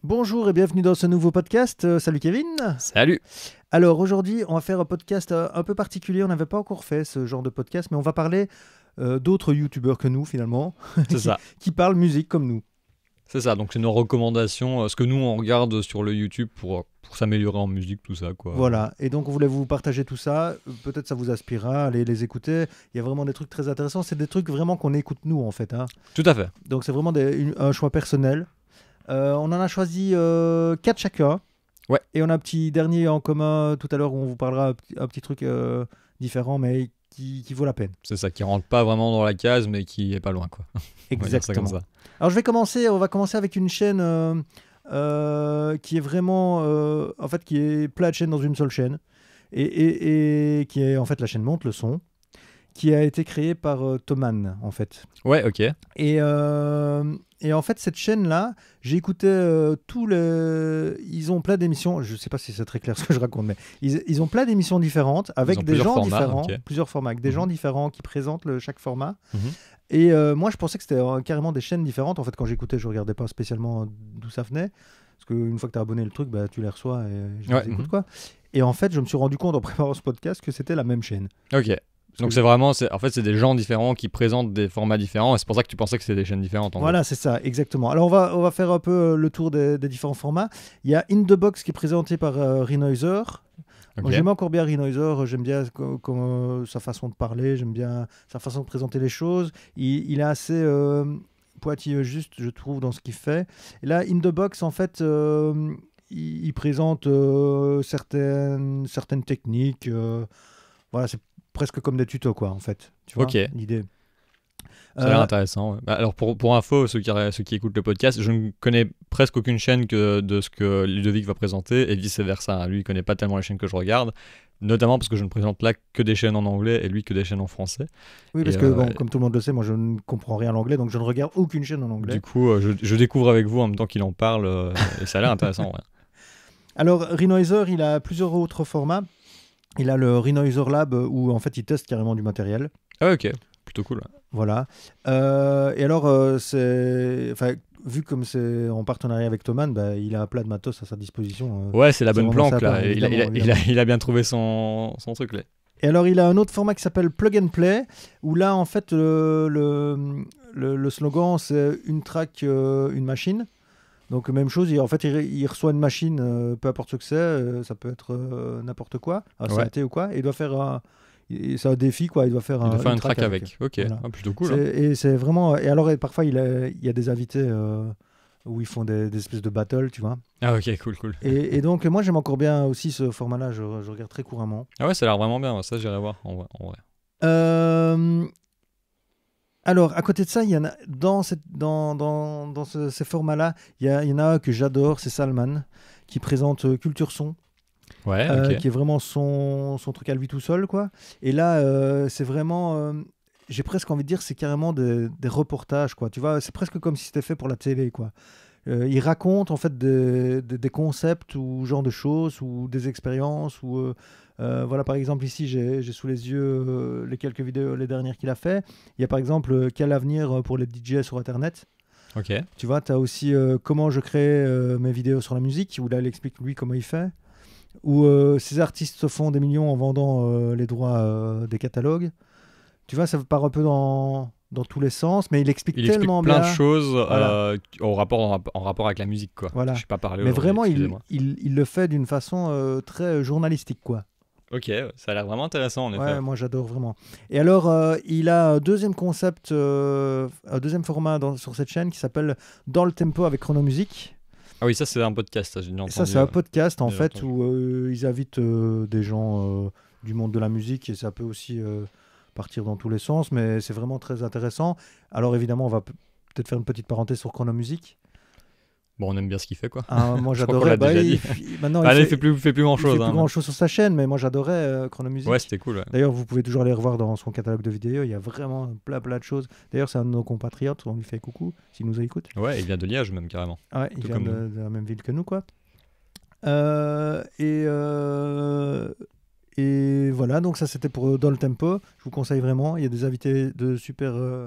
Bonjour et bienvenue dans ce nouveau podcast. Salut Kevin. Salut. Alors aujourd'hui, on va faire un podcast un peu particulier. On n'avait pas encore fait ce genre de podcast, mais on va parler d'autres youtubeurs que nous finalement, C'est ça. qui parlent musique comme nous. C'est ça, donc c'est nos recommandations, ce que nous on regarde sur le YouTube pour s'améliorer en musique, tout ça quoi. Voilà, et donc on voulait vous partager tout ça. Peut-être ça vous inspirera, allez les écouter. Il y a vraiment des trucs très intéressants. C'est des trucs vraiment qu'on écoute nous en fait. Tout à fait. Donc c'est vraiment un choix personnel. On en a choisi 4 chacun. Ouais. Et on a un petit dernier en commun tout à l'heure où on vous parlera un petit truc différent, mais qui vaut la peine. C'est ça, qui rentre pas vraiment dans la case, mais qui est pas loin quoi. On va dire ça comme Exactement. ça. Alors on va commencer avec une chaîne qui est vraiment, en fait, qui est plein de chaînes dans une seule chaîne, et qui est en fait la chaîne Monte le son, qui a été créée par Thomann en fait. Ouais, ok. Et en fait, cette chaîne-là, j'ai écouté tous les... Ils ont plein d'émissions, je ne sais pas si c'est très clair ce que je raconte, mais ils ont plein d'émissions différentes, avec des gens différents, plusieurs formats, avec des gens différents qui présentent chaque format. Et moi, je pensais que c'était carrément des chaînes différentes. En fait, quand j'écoutais, je ne regardais pas spécialement d'où ça venait, parce qu'une fois que tu as abonné le truc, bah, tu les reçois et je les écoute, quoi. Et en fait, je me suis rendu compte en préparant ce podcast que c'était la même chaîne. Ok. Donc c'est vraiment, en fait, c'est des gens différents qui présentent des formats différents, et c'est pour ça que tu pensais que c'était des chaînes différentes. Voilà, c'est ça, exactement. Alors on va faire un peu le tour des différents formats. Il y a In The Box qui est présenté par Renoiser. Okay. J'aime encore bien Renoiser, j'aime bien sa façon de parler, j'aime bien sa façon de présenter les choses. Il est assez pointilleux, juste, je trouve, dans ce qu'il fait. Et là, In The Box, en fait, il présente certaines techniques. Voilà, c'est presque comme des tutos, quoi, en fait. Tu vois, l'idée. Ça a l'air intéressant. Ouais. Bah, alors pour info, ceux qui écoutent le podcast, je ne connais presque aucune chaîne que de ce que Ludovic va présenter et vice versa. Lui, il connaît pas tellement les chaînes que je regarde, notamment parce que je ne présente là que des chaînes en anglais et lui que des chaînes en français. Oui, parce que bon, comme tout le monde le sait, moi je ne comprends rien à l'anglais, donc je ne regarde aucune chaîne en anglais. Du coup, je découvre avec vous en même temps qu'il en parle et ça a l'air intéressant. Ouais. Alors, Renoiser, il a plusieurs autres formats. Il a le Renoiser Lab où en fait il teste carrément du matériel. Ah ok, plutôt cool. Ouais. Voilà. Et alors, vu comme c'est en partenariat avec Thomann, bah, il a plein de matos à sa disposition. Ouais, c'est la bonne planque là. Évidemment. Il a bien trouvé son truc là. Et alors, il a un autre format qui s'appelle Plug and Play, où là, en fait, le slogan, c'est une track, une machine. Donc, même chose, il reçoit une machine, peu importe ce que c'est, ça peut être n'importe quoi, un synthé ou quoi, et il doit faire c'est un défi, quoi, il doit faire une track avec. Ok, voilà. Plutôt cool. Et c'est vraiment... Et alors, parfois, il y a des invités où ils font des espèces de battles, tu vois. Ah ok, cool. Et donc, moi, j'aime encore bien aussi ce format-là, je regarde très couramment. Ah ouais, ça a l'air vraiment bien, ça j'irai voir en vrai. Alors, à côté de ça, il y en a dans ces formats-là, il y en a un que j'adore, c'est Salman, qui présente Culture Son. Ouais, okay. Qui est vraiment son truc à lui tout seul, quoi. Et là, c'est vraiment... j'ai presque envie de dire, c'est carrément des reportages, quoi. Tu vois, c'est presque comme si c'était fait pour la télé, quoi. Il raconte, en fait, des concepts ou genre de choses ou des expériences ou... voilà, par exemple, ici, j'ai sous les yeux les quelques vidéos, les dernières qu'il a fait. Il y a par exemple quel avenir pour les DJ sur Internet. Ok. Tu vois, tu as aussi comment je crée mes vidéos sur la musique, où là, il explique lui comment il fait. Où ces artistes se font des millions en vendant les droits des catalogues. Tu vois, ça part un peu dans tous les sens, mais il explique tellement plein bien. De choses voilà. en rapport avec la musique, quoi. Voilà. Je sais pas parler. Mais vraiment, il le fait d'une façon très journalistique, quoi. Ok, ça a l'air vraiment intéressant en effet. Ouais, moi j'adore vraiment. Et alors, il a un deuxième concept, un deuxième format sur cette chaîne qui s'appelle Dans le tempo avec Chronomusique. Ah oui, ça c'est un podcast. Ça c'est un podcast en fait où ils invitent des gens du monde de la musique et ça peut aussi partir dans tous les sens, mais c'est vraiment très intéressant. Alors évidemment, on va peut-être faire une petite parenthèse sur Chronomusique. Bon, on aime bien ce qu'il fait, quoi. Moi, j'adorais. Maintenant, il fait plus grand-chose. Il fait plus grand-chose sur sa chaîne, mais moi, j'adorais Chronomusique. Ouais, c'était cool. Ouais. D'ailleurs, vous pouvez toujours aller revoir dans son catalogue de vidéos. Il y a vraiment plein de choses. D'ailleurs, c'est un de nos compatriotes. On lui fait coucou s'il nous écoute. Ouais, il vient de Liège, même, carrément. Ouais, il vient de la même ville que nous, quoi. Et voilà, donc ça, c'était pour Dans le Tempo. Je vous conseille vraiment. Il y a des invités de super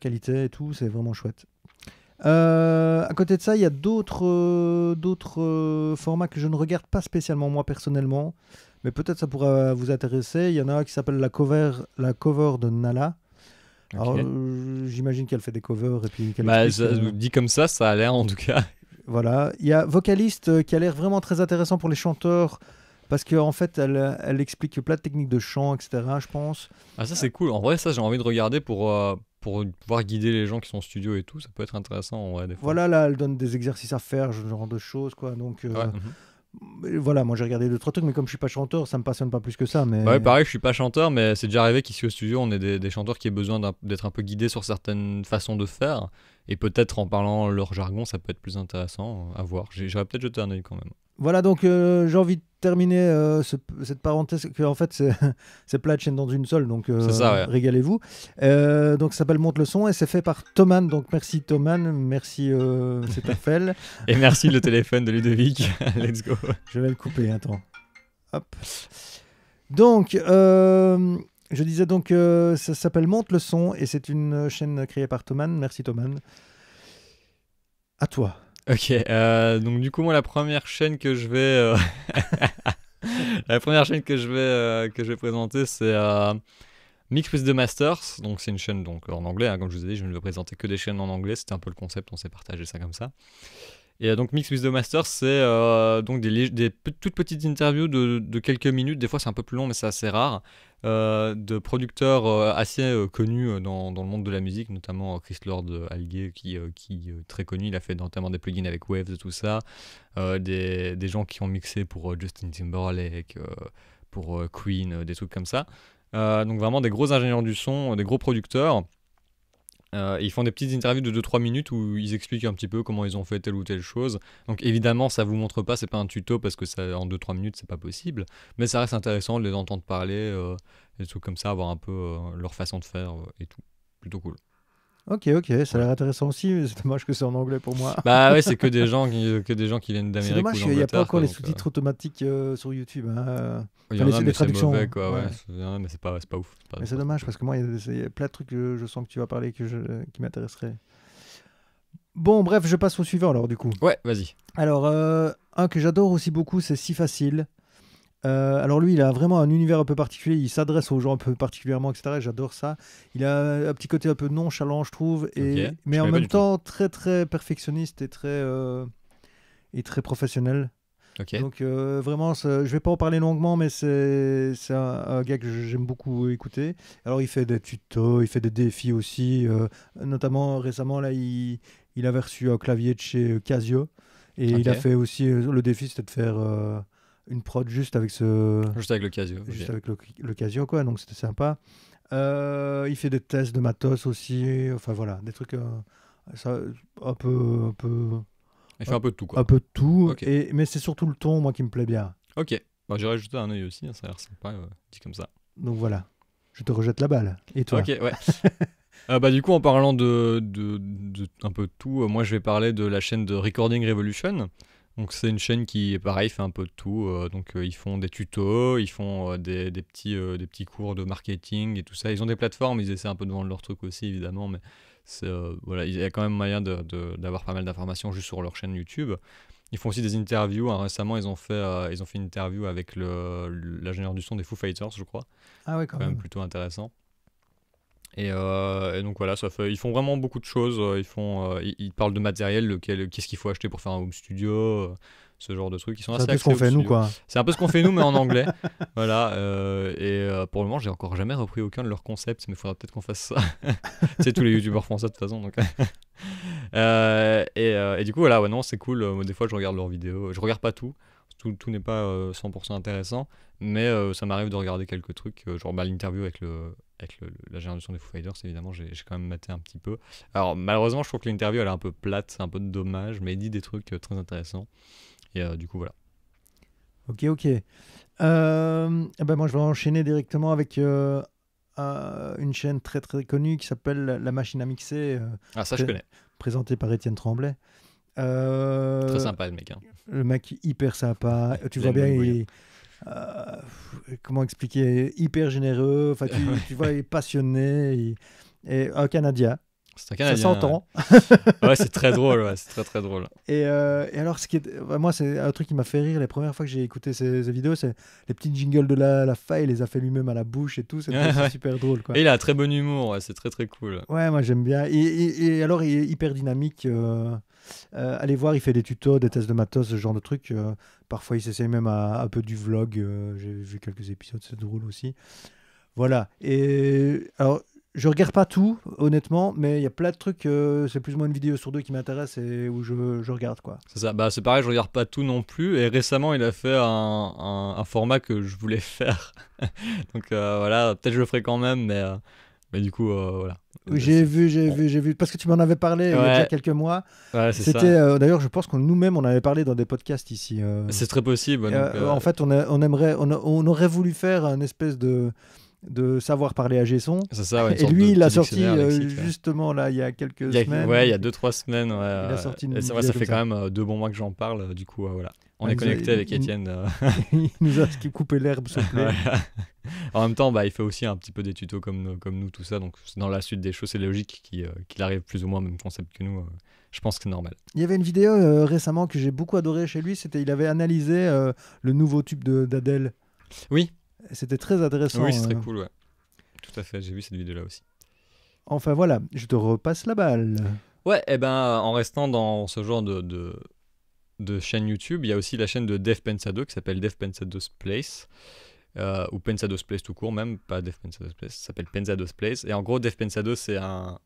qualité et tout. C'est vraiment chouette. À côté de ça, il y a d'autres formats que je ne regarde pas spécialement moi personnellement, mais peut-être ça pourra vous intéresser. Il y en a un qui s'appelle la cover de Nala. Alors, j'imagine qu'elle fait des covers et puis qu'elle explique, dit comme ça a l'air en tout cas. Voilà. Il y a Vocaliste qui a l'air vraiment très intéressant pour les chanteurs parce qu'en fait, elle explique plein de techniques de chant, etc. Je pense. Ah, ça c'est cool. En vrai, ça j'ai envie de regarder pour pouvoir guider les gens qui sont en studio et tout. Ça peut être intéressant en vrai, des fois. Voilà, là, elle donne des exercices à faire, ce genre de choses, quoi. Donc, voilà, moi j'ai regardé 2-3 trucs, mais comme je suis pas chanteur, ça me passionne pas plus que ça. Mais... Ouais, pareil, je suis pas chanteur, mais c'est déjà arrivé qu'ici au studio, on ait des chanteurs qui aient besoin d'être un peu guidés sur certaines façons de faire. Et peut-être en parlant leur jargon, ça peut être plus intéressant à voir. J'aurais peut-être jeté un œil quand même. Voilà, donc j'ai envie de terminer cette parenthèse, que en fait c'est plein de chaînes dans une seule, donc c'est ça, ouais. Régalez-vous. Donc ça s'appelle Monte le son et c'est fait par Thoman, donc merci Thoman, merci c'est Perfel. Et merci le téléphone de Ludovic, let's go. Je vais le couper, attends. Hop. Donc, je disais donc ça s'appelle Monte le son et c'est une chaîne créée par Thoman, merci Thoman. À toi. Ok, donc du coup moi la première chaîne que je vais que je vais présenter c'est Mix with the Masters. Donc c'est une chaîne donc en anglais, hein, comme je vous ai dit, je ne vais présenter que des chaînes en anglais, c'était un peu le concept, on s'est partagé ça comme ça. Et donc Mix with the Masters, c'est donc des toutes petites interviews de quelques minutes, des fois c'est un peu plus long mais c'est assez rare, de producteurs assez connus dans le monde de la musique, notamment Chris Lord Allier qui est très connu, il a fait notamment des plugins avec Waves et tout ça, des gens qui ont mixé pour Justin Timberlake, pour Queen, des trucs comme ça. Donc vraiment des gros ingénieurs du son, des gros producteurs. Ils font des petites interviews de 2-3 minutes où ils expliquent un petit peu comment ils ont fait telle ou telle chose. Donc évidemment ça vous montre pas, c'est pas un tuto parce que ça, en 2-3 minutes c'est pas possible, mais ça reste intéressant de les entendre parler, des trucs comme ça, voir un peu leur façon de faire et tout, plutôt cool. Ok, ça a l'air intéressant aussi, mais c'est dommage que c'est en anglais pour moi. Bah ouais, c'est que des gens qui viennent d'Amérique. C'est dommage ou qu'il n'y a pas encore les sous-titres automatiques sur YouTube. Hein. Il y en a, mais c'est traductions. mauvais, quoi. Ouais. Mais c'est pas ouf. Mais c'est dommage parce que moi, il y a plein de trucs que je sens que tu vas parler qui m'intéresseraient. Bon, bref, je passe au suivant alors du coup. Ouais, vas-y. Alors, un que j'adore aussi beaucoup, c'est Si Facile. Alors lui, il a vraiment un univers un peu particulier, il s'adresse aux gens un peu particulièrement, etc. J'adore ça. Il a un petit côté un peu nonchalant, je trouve, mais en même temps très très perfectionniste et très professionnel. Okay. Donc vraiment, je vais pas en parler longuement, mais c'est un gars que j'aime beaucoup écouter. Alors il fait des tutos, il fait des défis aussi. Notamment récemment, là, il avait reçu un clavier de chez Casio. Et il a fait aussi, le défi, c'était de faire une prod juste avec le Casio. Juste avec le Casio, quoi. Donc c'était sympa. Il fait des tests de matos aussi. Enfin voilà, des trucs un peu... Il fait un peu de tout, quoi. Un peu de tout, okay. Mais c'est surtout le ton, moi, qui me plaît bien. Ok, bah, j'irai jeter un œil aussi, hein, ça a l'air sympa, dit comme ça. Donc voilà, je te rejette la balle. Et toi? Ok, ouais. Bah, du coup, en parlant de un peu de tout, moi je vais parler de la chaîne de Recording Revolution. Donc c'est une chaîne qui, pareil, fait un peu de tout. Donc ils font des tutos, ils font des petits cours de marketing et tout ça. Ils ont des plateformes, ils essaient un peu de vendre leurs trucs aussi, évidemment, mais voilà, il y a quand même moyen d'avoir pas mal d'informations juste sur leur chaîne YouTube. Ils font aussi des interviews. Hein. Récemment, ils ont fait une interview avec l'ingénieur du son des Foo Fighters, je crois. Ah ouais, quand même. Plutôt intéressant. Et donc voilà, ils font vraiment beaucoup de choses. Ils parlent de matériel, qu'est-ce qu'il faut acheter pour faire un home studio, ce genre de trucs. Ils sont assez axés. C'est un peu ce qu'on fait nous, quoi. C'est un peu ce qu'on fait nous, mais en anglais. Voilà. Et pour le moment, j'ai encore jamais repris aucun de leurs concepts, mais il faudra peut-être qu'on fasse ça. C'est tous les youtubeurs français de toute façon. Donc. Et du coup, voilà, ouais, non, c'est cool. Des fois, je regarde leurs vidéos. Je regarde pas tout. Tout n'est pas 100% intéressant, mais ça m'arrive de regarder quelques trucs, genre l'interview avec la génération des Foo Fighters, évidemment, j'ai quand même maté un petit peu. Alors malheureusement, je trouve que l'interview elle est un peu plate, c'est un peu dommage, mais il dit des trucs très intéressants. Et du coup, voilà. Ok. Moi, je vais enchaîner directement avec une chaîne très très connue qui s'appelle La Machine à Mixer. Ça, je connais. Présentée par Étienne Tremblay. Très sympa le mec. Hein. Le mec hyper sympa. Tu vois bien, comment expliquer, hyper généreux. Enfin, tu vois, il est passionné. Et un Canadien. C'est un Canadien. Ça s'entend. Ouais, c'est très drôle, ouais, c'est très très drôle. Et alors, moi, c'est un truc qui m'a fait rire les premières fois que j'ai écouté ces vidéos, c'est les petits jingles de la fa, il les a fait lui-même à la bouche et tout, c'est super drôle, quoi. Et il a un très bon humour, ouais, c'est très très cool. Ouais, moi j'aime bien. Et alors, il est hyper dynamique. Allez voir, il fait des tutos, des tests de matos, ce genre de trucs. Parfois, il s'essaye même à un peu du vlog. J'ai vu quelques épisodes, c'est drôle aussi. Voilà. Et alors, je regarde pas tout, honnêtement, mais il y a plein de trucs. C'est plus ou moins une vidéo sur deux qui m'intéresse et où je regarde, quoi. C'est ça. Bah, c'est pareil, je regarde pas tout non plus. Et récemment, il a fait un format que je voulais faire. Donc voilà, peut-être je le ferai quand même, mais du coup, voilà. J'ai vu, parce que tu m'en avais parlé il y a déjà quelques mois. Ouais, c'est C'était, d'ailleurs, je pense qu'on nous-mêmes, on avait parlé dans des podcasts ici. C'est très possible. Donc, en fait, on aurait voulu faire un espèce de savoir parler à Gesson. C'est ça, ouais, et lui, il a sorti lexique, justement là, il y a quelques semaines. Ouais, il y a 2-3 semaines. Ouais, il a sorti une ça fait quand même 2 bons mois que j'en parle. Du coup, voilà. On est connecté avec Étienne. Il nous a coupé l'herbe sous le pied. En même temps, il fait aussi un petit peu des tutos comme nous, tout ça. Donc, dans la suite des choses, c'est logique qu'il arrive plus ou moins au même concept que nous. Je pense que c'est normal. Il y avait une vidéo récemment que j'ai beaucoup adoré chez lui. Il avait analysé le nouveau tube d'Adèle. Oui. C'était très intéressant. Oui, c'est très cool, ouais. Tout à fait, j'ai vu cette vidéo-là aussi. Enfin voilà, je te repasse la balle. Ouais, et en restant dans ce genre de chaîne YouTube, il y a aussi la chaîne de Dev Pensado qui s'appelle Dev Pensado's Place. Ou Pensado's Place tout court, même pas Dev Pensado's Place, ça s'appelle Pensado's Place. Et en gros, Dev Pensado, c'est un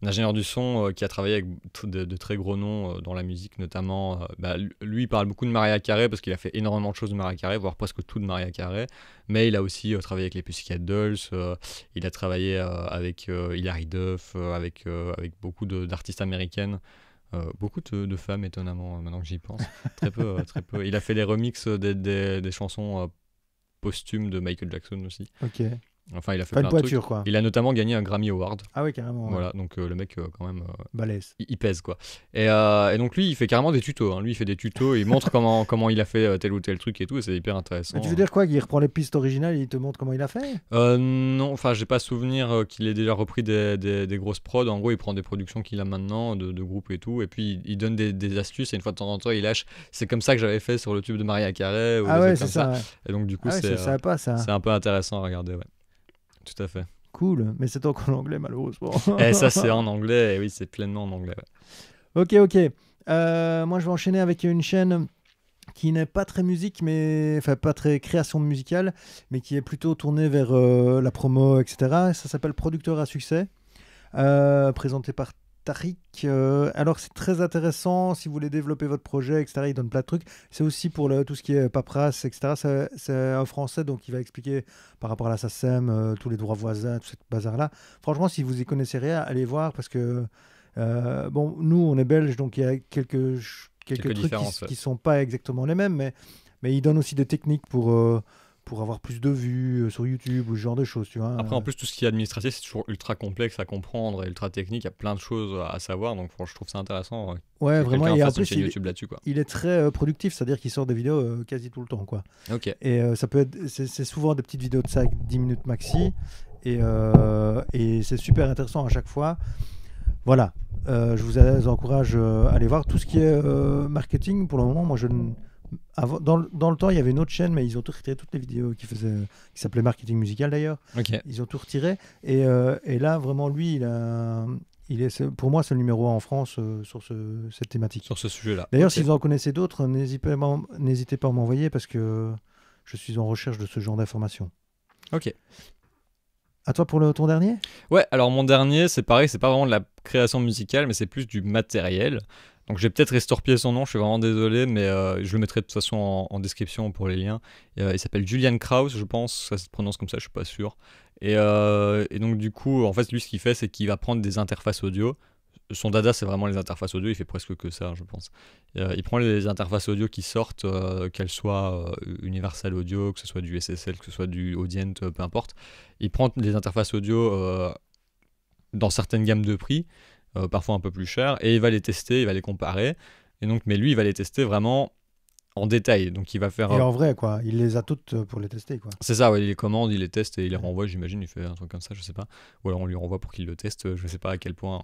ingénieur du son qui a travaillé avec de très gros noms dans la musique, notamment. Lui, il parle beaucoup de Mariah Carey parce qu'il a fait énormément de choses de Mariah Carey, voire presque tout de Mariah Carey. Mais il a aussi travaillé avec les Pussycat Dolls, il a travaillé avec Hilary Duff, avec beaucoup d'artistes américaines. Beaucoup de femmes, étonnamment, maintenant que j'y pense. Très peu, très peu. Il a fait les remixes des chansons posthumes de Michael Jackson aussi. Ok. Enfin, il a fait plein de trucs. Quoi. Il a notamment gagné un Grammy Award. Ah oui, carrément. Ouais. Voilà, donc le mec, quand même, balèze. Il pèse, quoi. Et donc lui, il fait carrément des tutos. Hein. Lui, il fait des tutos, il montre comment il a fait tel ou tel truc et tout, et c'est hyper intéressant. Mais tu veux dire quoi, qu'il reprend les pistes originales et il te montre comment il a fait Non, enfin, j'ai pas souvenir qu'il ait déjà repris des grosses prods. En gros, il prend des productions qu'il a maintenant, de groupes et tout, et puis il donne des astuces, et une fois de temps en temps, il lâche. C'est comme ça que j'avais fait sur le tube de Mariah Carey. Ah ouais, c'est ça. Ouais. Et donc, du coup, c'est un peu intéressant à regarder, ouais. Tout à fait. Cool, mais c'est encore en anglais malheureusement. Et ça c'est en anglais, et oui c'est pleinement en anglais. Ouais. Ok. Moi je vais enchaîner avec une chaîne qui n'est pas très musique, enfin pas très création musicale, mais qui est plutôt tournée vers la promo, etc. Ça s'appelle Producteur à succès, présenté par Tariq. Alors c'est très intéressant si vous voulez développer votre projet, etc. Il donne plein de trucs. C'est aussi pour tout ce qui est paperasse, etc. C'est un français, donc il va expliquer par rapport à la SACEM, tous les droits voisins, tout ce bazar-là. Franchement, si vous y connaissez rien, allez voir parce que nous on est belges, donc il y a quelques trucs qui sont pas exactement les mêmes, mais il donne aussi des techniques pour avoir plus de vues sur YouTube ou ce genre de choses, tu vois. Après, en plus, tout ce qui est administratif, c'est toujours ultra complexe à comprendre et ultra technique. Il y a plein de choses à savoir, donc je trouve ça intéressant. Ouais, vraiment. Et en plus, YouTube là-dessus, quoi. Il est très productif, c'est-à-dire qu'il sort des vidéos quasi tout le temps, quoi. Ok. Et ça peut être, c'est souvent des petites vidéos de 5-10 minutes maxi, et c'est super intéressant à chaque fois. Voilà. Je vous encourage à aller voir tout ce qui est marketing. Pour le moment, moi, dans le temps, il y avait une autre chaîne, mais ils ont tout retiré, toutes les vidéos qui s'appelait Marketing Musical d'ailleurs. Okay. Ils ont tout retiré. Et là, vraiment, lui, pour moi, c'est le numéro 1 en France sur cette thématique. Sur ce sujet-là. D'ailleurs, si vous en connaissez d'autres, n'hésitez pas à m'envoyer parce que je suis en recherche de ce genre d'informations. Ok. À toi pour ton dernier ? Ouais, alors mon dernier, c'est pareil, c'est pas vraiment de la création musicale, mais c'est plus du matériel. Donc je vais peut-être estorpiller son nom, je suis vraiment désolé, mais je le mettrai de toute façon en description pour les liens. Il s'appelle Julian Krauss, je pense, ça se prononce comme ça, je suis pas sûr. Et donc du coup, en fait, lui, ce qu'il fait, c'est qu'il va prendre des interfaces audio. Son dada, c'est vraiment les interfaces audio, il fait presque que ça, je pense. Il prend les interfaces audio qui sortent, qu'elles soient Universal Audio, que ce soit du SSL, que ce soit du Audient, peu importe. Il prend des interfaces audio dans certaines gammes de prix, parfois un peu plus chères, et il va les tester, il va les comparer. Et donc, mais lui, il va les tester vraiment en détail. Donc il va faire. Et en vrai, quoi, il les a toutes pour les tester, quoi. C'est ça, ouais, il les commande, il les teste et il les renvoie, j'imagine, il fait un truc comme ça, je sais pas. Ou alors on lui renvoie pour qu'il le teste, je sais pas à quel point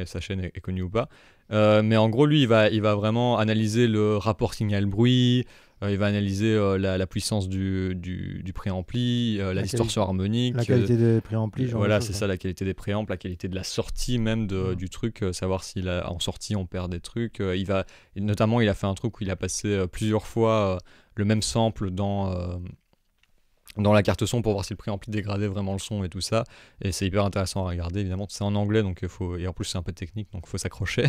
sa chaîne est connue ou pas. Mais en gros, lui, il va vraiment analyser le rapport signal-bruit, il va analyser la puissance du préampli, la distorsion harmonique. La qualité des préamplis, genre. Voilà, c'est ça, la qualité des préamples, la qualité de la sortie même du truc, savoir si en sortie on perd des trucs. Notamment, il a fait un truc où il a passé plusieurs fois le même sample dans la carte son pour voir si le préampli dégradait vraiment le son et tout ça, et c'est hyper intéressant à regarder. Évidemment c'est en anglais, donc et en plus c'est un peu technique, donc il faut s'accrocher,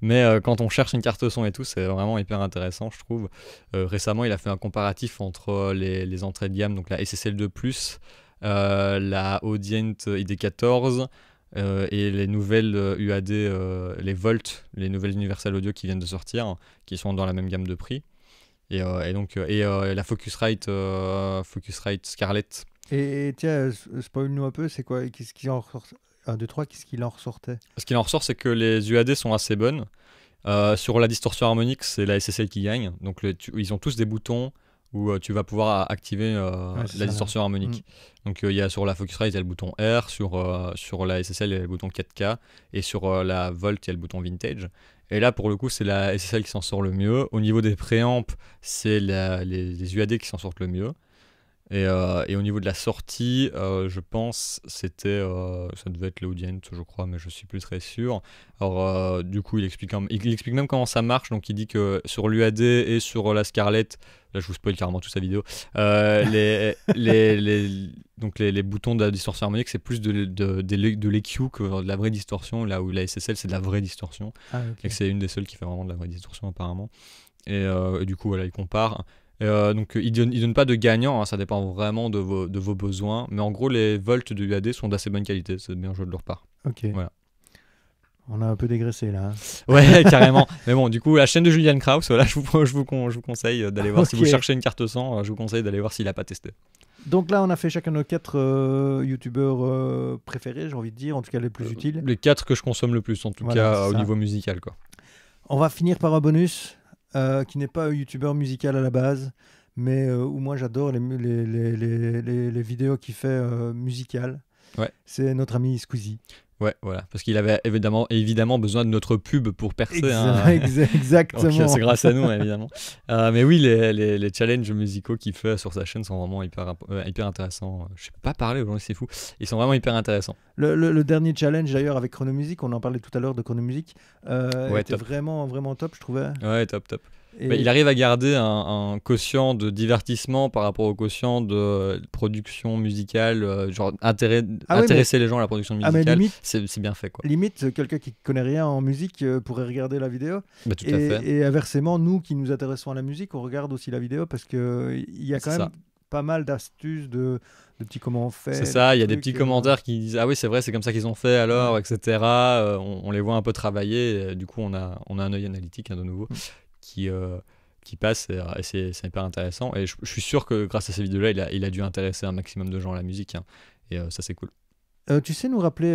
mais quand on cherche une carte son et tout, c'est vraiment hyper intéressant, je trouve. Récemment il a fait un comparatif entre les entrées de gamme, donc la SSL2+, la Audient ID14 et les nouvelles UAD, les Volt, les nouvelles Universal Audio qui viennent de sortir, qui sont dans la même gamme de prix. Et la Focusrite Scarlett. Et tiens, spoil-nous un peu, c'est quoi, qu'est-ce qui en ressort 1, 2, 3, qu'est-ce qu'il en ressortait? Ce qui en ressort, c'est que les UAD sont assez bonnes. Sur la distorsion harmonique, c'est la SSL qui gagne. Donc ils ont tous des boutons où tu vas pouvoir activer la distorsion harmonique. Donc il y a sur la Focusrite, il y a le bouton R, sur la SSL, il y a le bouton 4K, et sur la Volt, il y a le bouton Vintage. Et là, pour le coup, c'est la SSL qui s'en sort le mieux. Au niveau des préamps, c'est les UAD qui s'en sortent le mieux. Et au niveau de la sortie, je pense c'était ça devait être l'Audient, je crois, mais je suis plus très sûr. Alors du coup, il explique même comment ça marche. Donc il dit que sur l'UAD et sur la Scarlett, là je vous spoil carrément toute sa vidéo, donc les boutons de la distorsion harmonique, c'est plus de l'EQ que de la vraie distorsion, là où la SSL c'est de la vraie distorsion. Ah, okay. Et que c'est une des seules qui fait vraiment de la vraie distorsion apparemment. Et du coup voilà, il compare. Donc il donne pas de gagnant, hein, ça dépend vraiment de vos besoins, mais en gros les volts de UAD sont d'assez bonne qualité, c'est bien joué de leur part. Ok. Voilà. On a un peu dégraissé là. Ouais, carrément. Mais bon, du coup, la chaîne de Julian Krauss, voilà, je vous conseille d'aller voir. Si vous cherchez une carte son, je vous conseille d'aller voir s'il a pas testé. Donc là, on a fait chacun nos 4 youtubeurs préférés, j'ai envie de dire, en tout cas les plus utiles. Les 4 que je consomme le plus, en tout cas au niveau musical, quoi. On va finir par un bonus qui n'est pas un youtubeur musical à la base, mais où moi j'adore les vidéos qu'il fait musicales. Ouais. C'est notre ami Squeezie. Ouais, voilà, parce qu'il avait évidemment besoin de notre pub pour percer. Exactement. Donc, c'est grâce à nous, évidemment. Mais oui, les challenges musicaux qu'il fait sur sa chaîne sont vraiment hyper intéressants. Je sais pas parler aujourd'hui, c'est fou. Ils sont vraiment hyper intéressants. Le dernier challenge, d'ailleurs, avec Chronomusic, on en parlait tout à l'heure de Chronomusic, était vraiment, vraiment top, je trouvais. Ouais, top. Mais il arrive à garder un quotient de divertissement par rapport au quotient de production musicale, genre intéresser les gens à la production musicale, c'est bien fait, quoi. Limite, quelqu'un qui connaît rien en musique pourrait regarder la vidéo. Bah, tout à fait. Et inversement, nous qui nous intéressons à la musique, on regarde aussi la vidéo parce qu'il y a quand même pas mal d'astuces de petits comment on fait. C'est ça, il y a des petits commentaires qui disent ah oui c'est vrai, c'est comme ça qu'ils ont fait alors, etc. On les voit un peu travailler, et du coup on a un œil analytique de nouveau. Qui passe, et c'est hyper intéressant, et je suis sûr que grâce à ces vidéos là il a dû intéresser un maximum de gens à la musique, hein, et ça c'est cool. Tu sais nous rappeler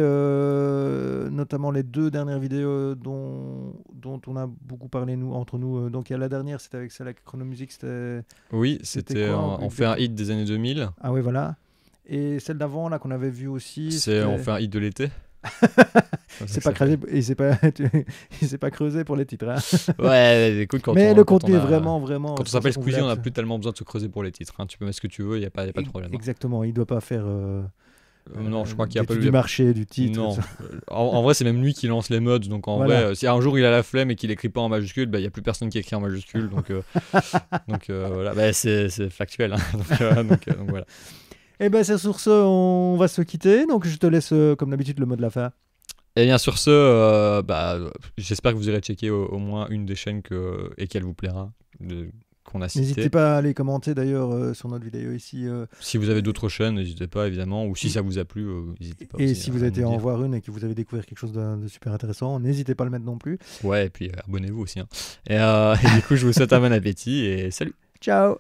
notamment les 2 dernières vidéos dont on a beaucoup parlé entre nous, donc il y a la dernière, c'était avec celle avec Chronomusic, c'était on fait un hit des années 2000. Ah oui, voilà. Et celle d'avant là qu'on avait vue aussi, on fait un hit de l'été. C'est pas creusé, il s'est pas creusé pour les titres, hein. Ouais, écoute, mais le contenu est vraiment quand on s'appelle Squeezie, on n'a plus tellement besoin de se creuser pour les titres, hein. Tu peux mettre ce que tu veux, il y a pas de problème. Exactement, il doit pas faire non, je crois qu'il y a pas du marché du titre. Non. en vrai, c'est même lui qui lance les modes, donc en vrai, si un jour il a la flemme et qu'il écrit pas en majuscule, il y a plus personne qui écrit en majuscule, donc voilà, c'est factuel, hein. donc voilà. Et ben c'est sur ce, on va se quitter. Donc je te laisse comme d'habitude le mot de la fin. Et bien sur ce, j'espère que vous irez checker au moins une des chaînes et qu'elle vous plaira, qu'on a citées. N'hésitez pas à aller commenter d'ailleurs sur notre vidéo ici. Si vous avez d'autres chaînes, n'hésitez pas évidemment. Ou si ça vous a plu, n'hésitez pas. Et si vous avez été en voir une et que vous avez découvert quelque chose de super intéressant, n'hésitez pas à le mettre non plus. Ouais, et puis abonnez-vous aussi, hein. Et du coup, je vous souhaite un bon appétit et salut. Ciao.